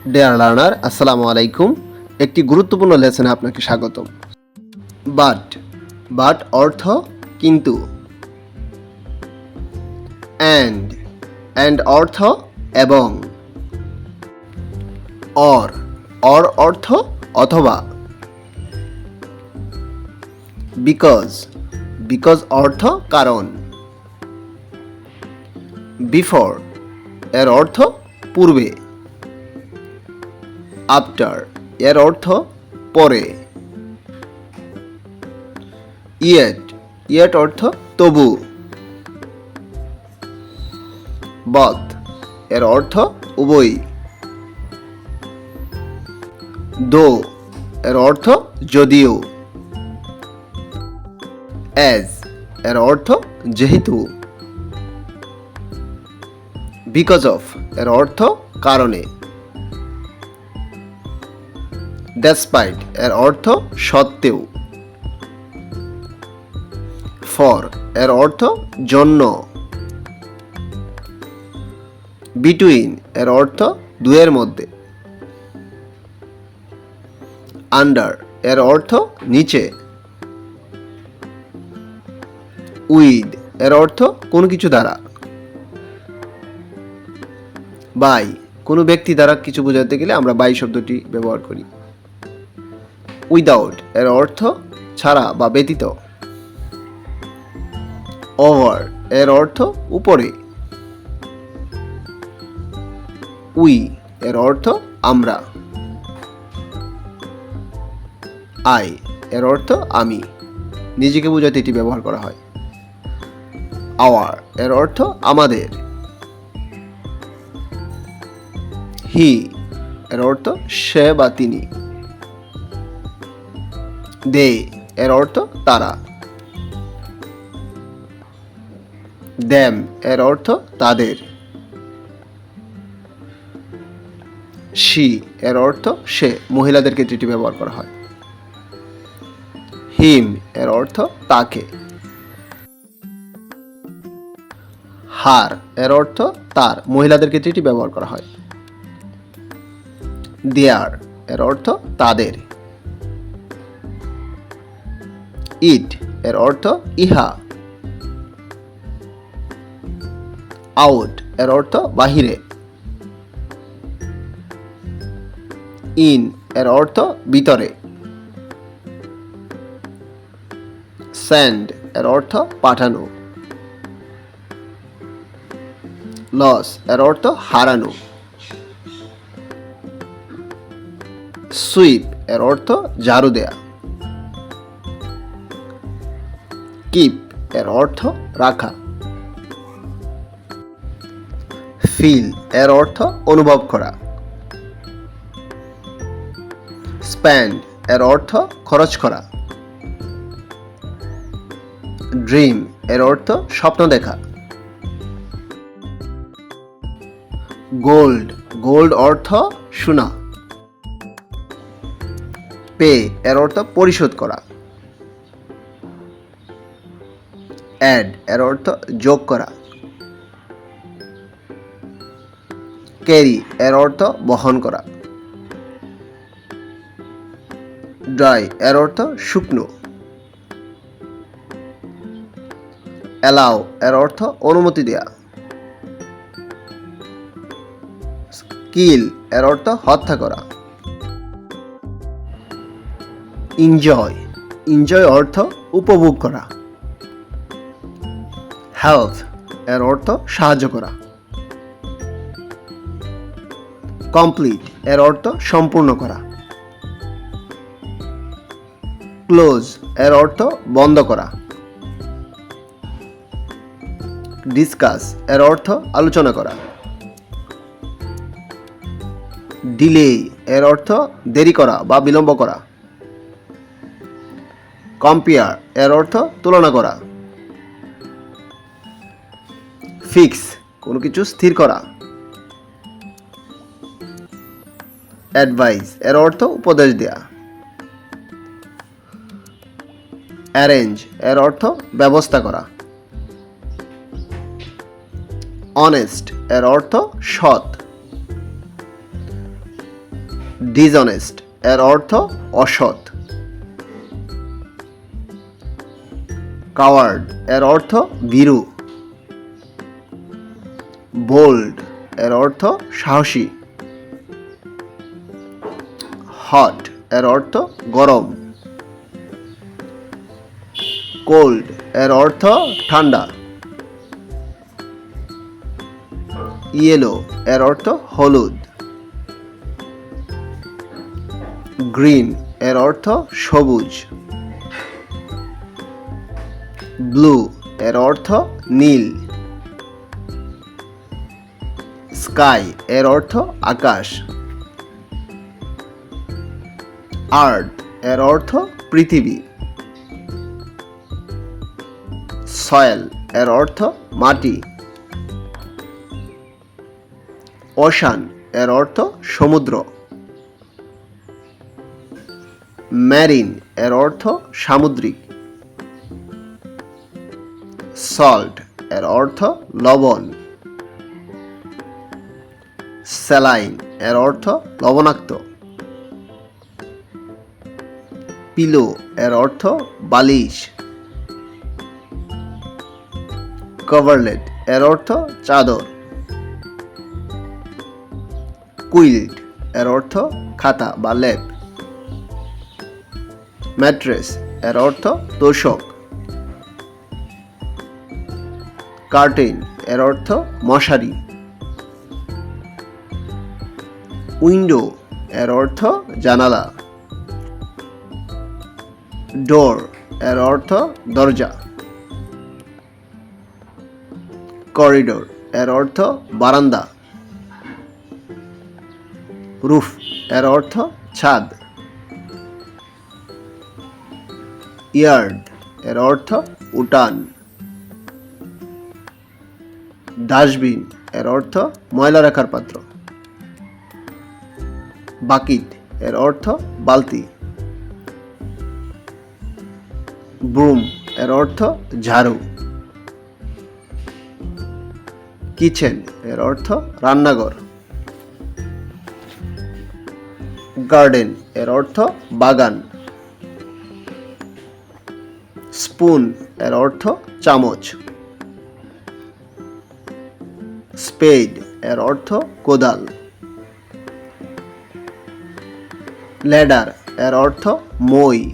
Deer learner, আসসালামু আলাইকুম। একটি গুরুত্বপূর্ণ লেসনে আপনাকে স্বাগতম। বাট বাট অর্থ কিন্তু। অ্যান্ড অর্থ এবং। অর অর্থ অথবা। বিকজ অর্থ কারণ। বিফোর এর অর্থ পূর্বে। আফটার এর অর্থ পরে। ইয়েট অর্থ তবু। বথ এর অর্থ উভয়। দো এর অর্থ যদিও। অ্যাজ এর অর্থ যেহেতু। বিকজ অফ এর অর্থ কারণে। ডেসপাইট এর অর্থ সত্ত্বেও। ফর এর অর্থ জন্য। বিটুইন এর অর্থ দুয়ের মধ্যে। আন্ডার এর অর্থ নিচে। উইথ এর অর্থ কোনো কিছু দ্বারা। বাই কোনো ব্যক্তি দ্বারা কিছু বোঝাতে গেলে আমরা বাই শব্দটি ব্যবহার করি। উইদাউট এর অর্থ ছাড়া বা ব্যতীত। ওভার এর অর্থ উপরে। উই এর অর্থ আমরা। আই এর অর্থ আমি। নিজেকে বোঝাতে এটি ব্যবহার করা হয়। আওয়ার এর অর্থ আমাদের। হি এর অর্থ সে বা তিনি। দে এর অর্থ তারা। দেম এর অর্থ তাদের। শি এর অর্থ সে, মহিলাদের ক্ষেত্রে এটি ব্যবহার করা হয়। হিম এর অর্থ তাকে। হার এর অর্থ তার, মহিলাদের ক্ষেত্রে এটি ব্যবহার করা হয়। দেয়ার এর অর্থ তাদের। ইট এর অর্থ ইহা। আউট এর অর্থ বাহিরে। ইন এর অর্থ ভিতরে। সেন্ড এর অর্থ পাঠানো। লস এর অর্থ হারানো। সুইপ এর অর্থ ঝাড়ু দেয়া। কিপ এর অর্থ রাখা। ফিল এর অর্থ অনুভব করা। স্পেন্ড এর অর্থ খরচ করা। ড্রিম এর অর্থ স্বপ্ন দেখা। গোল্ড অর্থ সোনা। পে এর অর্থ পরিশোধ করা। অ্যাড এর অর্থ যোগ করা। ক্যারি এর অর্থ বহন করা। ড্রাই এর অর্থ শুকনো। অ্যালাউ এর অর্থ অনুমতি দেয়া। কিল এর অর্থ হত্যা করা। এনজয় অর্থ উপভোগ করা। হেল্প এর অর্থ সাহায্য করা। কমপ্লিট এর অর্থ সম্পূর্ণ করা। ক্লোজ এর অর্থ বন্ধ করা। ডিসকাস এর অর্থ আলোচনা করা। ডিলে এর অর্থ দেরি করা বা বিলম্ব করা। কম্পেয়ার এর অর্থ তুলনা করা। ফিক্স কোনো কিছু স্থির করা। অ্যাডভাইস এর অর্থ উপদেশ দেয়া। অ্যারেঞ্জ এর অর্থ ব্যবস্থা করা। অনেস্ট এর অর্থ সৎ। ডিসঅনেস্ট এর অর্থ অসৎ। কাওয়ার্ড এর অর্থ ভীরু। বোল্ড এর অর্থ সাহসী। হট এর অর্থ গরম। কোল্ড এর অর্থ ঠান্ডা। ইয়েলো এর অর্থ হলুদ। গ্রিন এর অর্থ সবুজ। ব্লু এর অর্থ নীল। স্কাই এর অর্থ আকাশ। আর্থ এর অর্থ পৃথিবী। সয়েল এর অর্থ মাটি। ওশান এর অর্থ সমুদ্র। ম্যারিন এর অর্থ সামুদ্রিক। সল্ট এর অর্থ লবণ। স্যালাইন এর অর্থ লবণাক্ত। পিলো এর অর্থ বালিশ। কভারলেট এর অর্থ চাদর। কুইল্ট এর অর্থ খাতা বা লেপ। ম্যাট্রেস এর অর্থ তোশক। কার্টেন এর অর্থ মশারি। উইন্ডো এর অর্থ জানালা। ডোর এর অর্থ দরজা। করিডোর এর অর্থ বারান্দা। রুফ এর অর্থ ছাদ। ইয়ার্ড এর অর্থ উঠান। ডাস্টবিন এর অর্থ ময়লা রাখার পাত্র। বাকিট এর অর্থ বালতি। ব্রুম এর অর্থ ঝাড়ু। কিচেন এর অর্থ রান্নাঘর। গার্ডেন এর অর্থ বাগান। স্পুন এর অর্থ চামচ। স্পেড এর অর্থ কোদাল। ল্যাডার এর অর্থ মই।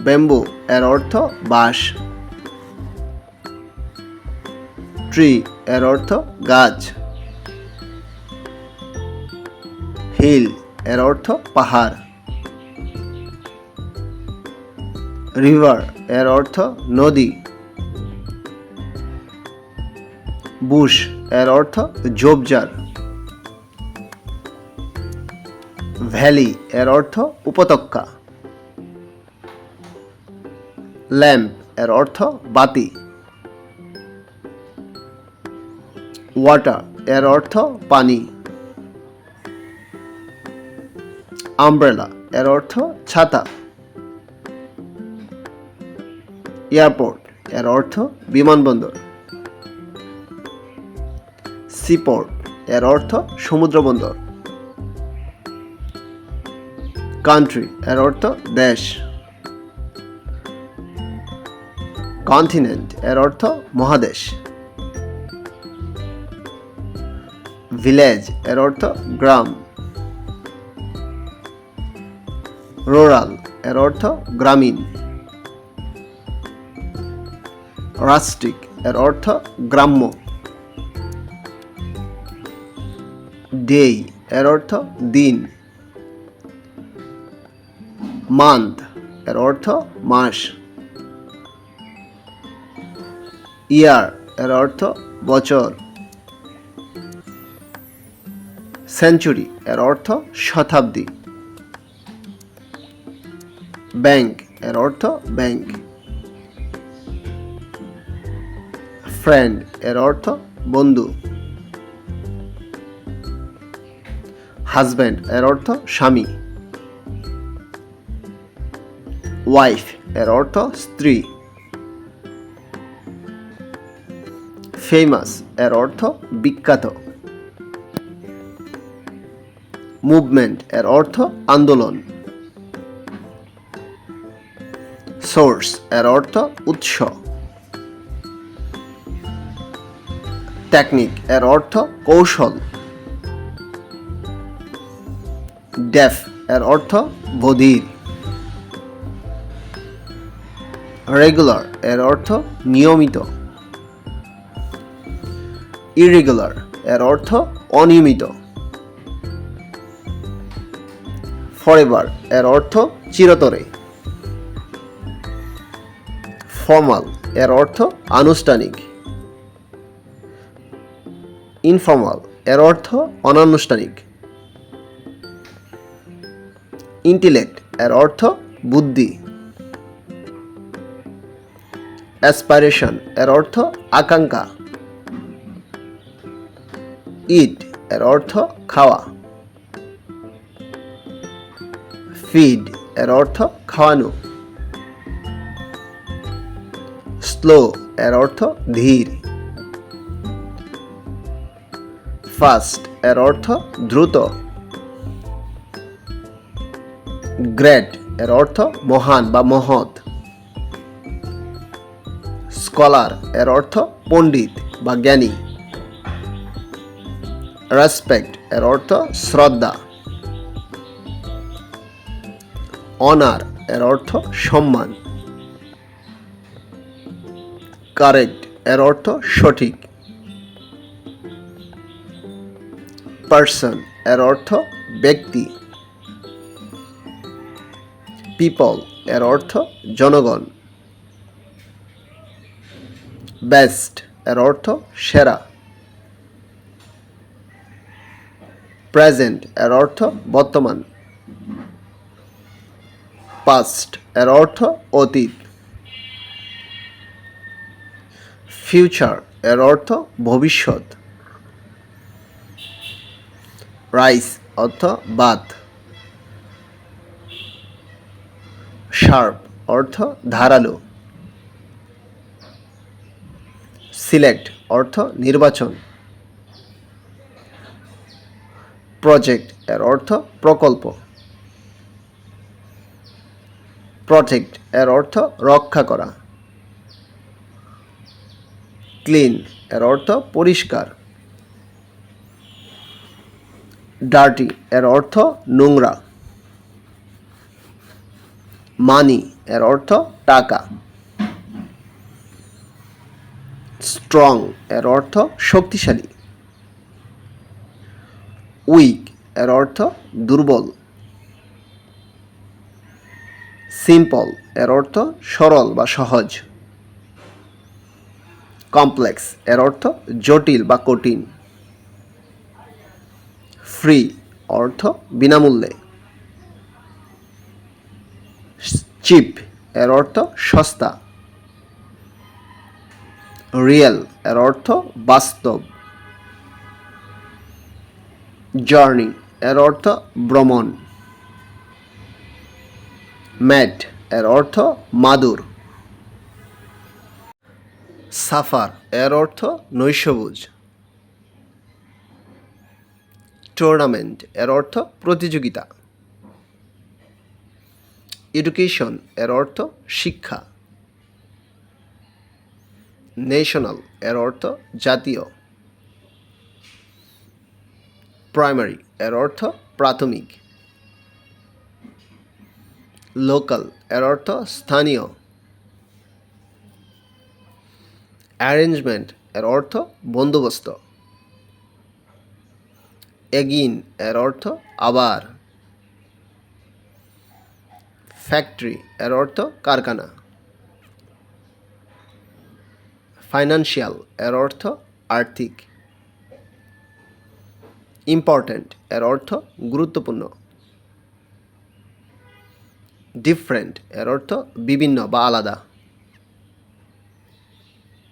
ব্যাম্বু এর অর্থ বাঁশ। ট্রি এর অর্থ গাছ। হিল এর অর্থ পাহাড়। রিভার এর অর্থ নদী। বুশ এর অর্থ ঝোপঝাড়। ভ্যালি এর অর্থ উপত্যকা। ল্যাম্প এর অর্থ বাতি। ওয়াটার এর অর্থ পানি। আমব্রেলা এর অর্থ ছাতা। এয়ারপোর্ট এর অর্থ বিমানবন্দর। সিপোর্ট এর অর্থ সমুদ্র বন্দর। কান্ট্রি এর অর্থ দেশ। কন্টিনেন্ট এর অর্থ মহাদেশ। ভিলেজ এর অর্থ গ্রাম। রুরাল এর অর্থ গ্রামীণ। রাস্টিক এর অর্থ গ্রাম্য। ডেই এর অর্থ দিন। মান্থ এর অর্থ মাস। ইয়ার এর অর্থ বছর। সেঞ্চুরি এর অর্থ শতাব্দী। ব্যাংক এর অর্থ ব্যাংক। ফ্রেন্ড এর অর্থ বন্ধু। হাজব্যান্ড এর অর্থ স্বামী। ওয়াইফ এর অর্থ স্ত্রী। ফেমাস এর অর্থ বিখ্যাত। মুভমেন্ট এর অর্থ আন্দোলন। সোর্স এর অর্থ উৎস। টেকনিক এর অর্থ কৌশল। ডেফ এর অর্থ বধির। রেগুলার এর অর্থ নিয়মিত। ইরেগুলার এর অর্থ অনিয়মিত। ফরএভার এর অর্থ চিরতরে। ফর্মাল এর অর্থ আনুষ্ঠানিক। ইনফর্মাল এর অর্থ অনানুষ্ঠানিক। ইন্টেলেক্ট এর অর্থ বুদ্ধি। অ্যাসপাইরেশন এর অর্থ আকাঙ্ক্ষা। ইট এর অর্থ খাওয়া। ফিড এর অর্থ খাওয়ানো। স্লো এর অর্থ ধীর। ফাস্ট এর অর্থ দ্রুত। গ্রেট এর অর্থ মহান বা মহৎ। স্কলার এর অর্থ পণ্ডিত বা জ্ঞানী। রেসপেক্ট এর অর্থ শ্রদ্ধা। অনার এর অর্থ সম্মান। কারেক্ট এর অর্থ সঠিক। পার্সন এর অর্থ ব্যক্তি। পিপল এর অর্থ জনগণ। বেস্ট এর অর্থ সেরা। প্রেজেন্ট এর অর্থ বর্তমান। পাস্ট এর অর্থ অতীত। ফিউচার এর অর্থ ভবিষ্যৎ। রাইস অর্থ ভাত। শার্প অর্থ ধারালো। সিলেক্ট অর্থ নির্বাচন। প্রজেক্ট এর অর্থ প্রকল্প। প্রটেক্ট এর অর্থ রক্ষা করা। ক্লিন এর অর্থ পরিষ্কার। ডার্টি এর অর্থ নোংরা। মানি এর অর্থ টাকা। স্ট্রং এর অর্থ শক্তিশালী। উইক এর অর্থ দুর্বল। সিম্পল এর অর্থ সরল বা সহজ। কমপ্লেক্স এর অর্থ জটিল বা কঠিন। ফ্রি অর্থ বিনামূল্যে। চিপ এর অর্থ সস্তা। রিয়েল এর অর্থ বাস্তব। জার্নি এর অর্থ ভ্রমণ। ম্যাট এর অর্থ মাদুর। সাফার এর অর্থ নৈশভোজ। টুর্নামেন্ট এর অর্থ প্রতিযোগিতা। এডুকেশন এর অর্থ শিক্ষা। ন্যাশনাল এর অর্থ জাতীয়। প্রাইমারি এর অর্থ প্রাথমিক। লোকাল এর অর্থ স্থানীয়। অ্যারেঞ্জমেন্ট এর অর্থ বন্দোবস্ত। এগিন এর অর্থ আবার। ফ্যাক্টরি এর অর্থ কারখানা। ফাইন্যান্সিয়াল এর অর্থ আর্থিক। ইম্পর্ট্যান্ট এর অর্থ গুরুত্বপূর্ণ। ডিফারেন্ট এর অর্থ বিভিন্ন বা আলাদা।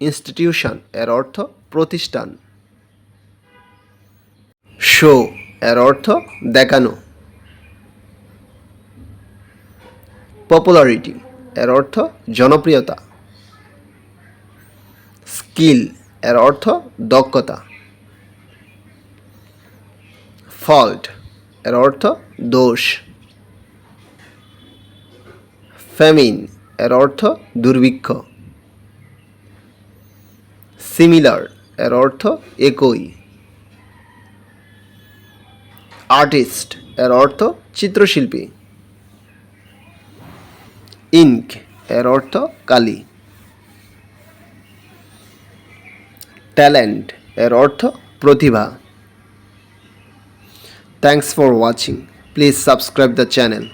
ইনস্টিটিউশন এর অর্থ প্রতিষ্ঠান। শো এর অর্থ দেখানো। পপুলারিটি এর অর্থ জনপ্রিয়তা। স্কিল এর অর্থ দক্ষতা। ফল্ট এর অর্থ দোষ। ফেমিন এর অর্থ দুর্ভিক্ষ। সিমিলার এর অর্থ একই। আর্টিস্ট এর অর্থ চিত্রশিল্পী। ইঙ্ক এর অর্থ কালি। ট্যালেন্ট এর অর্থ প্রতিভা। Thanks for watching. Please subscribe the channel.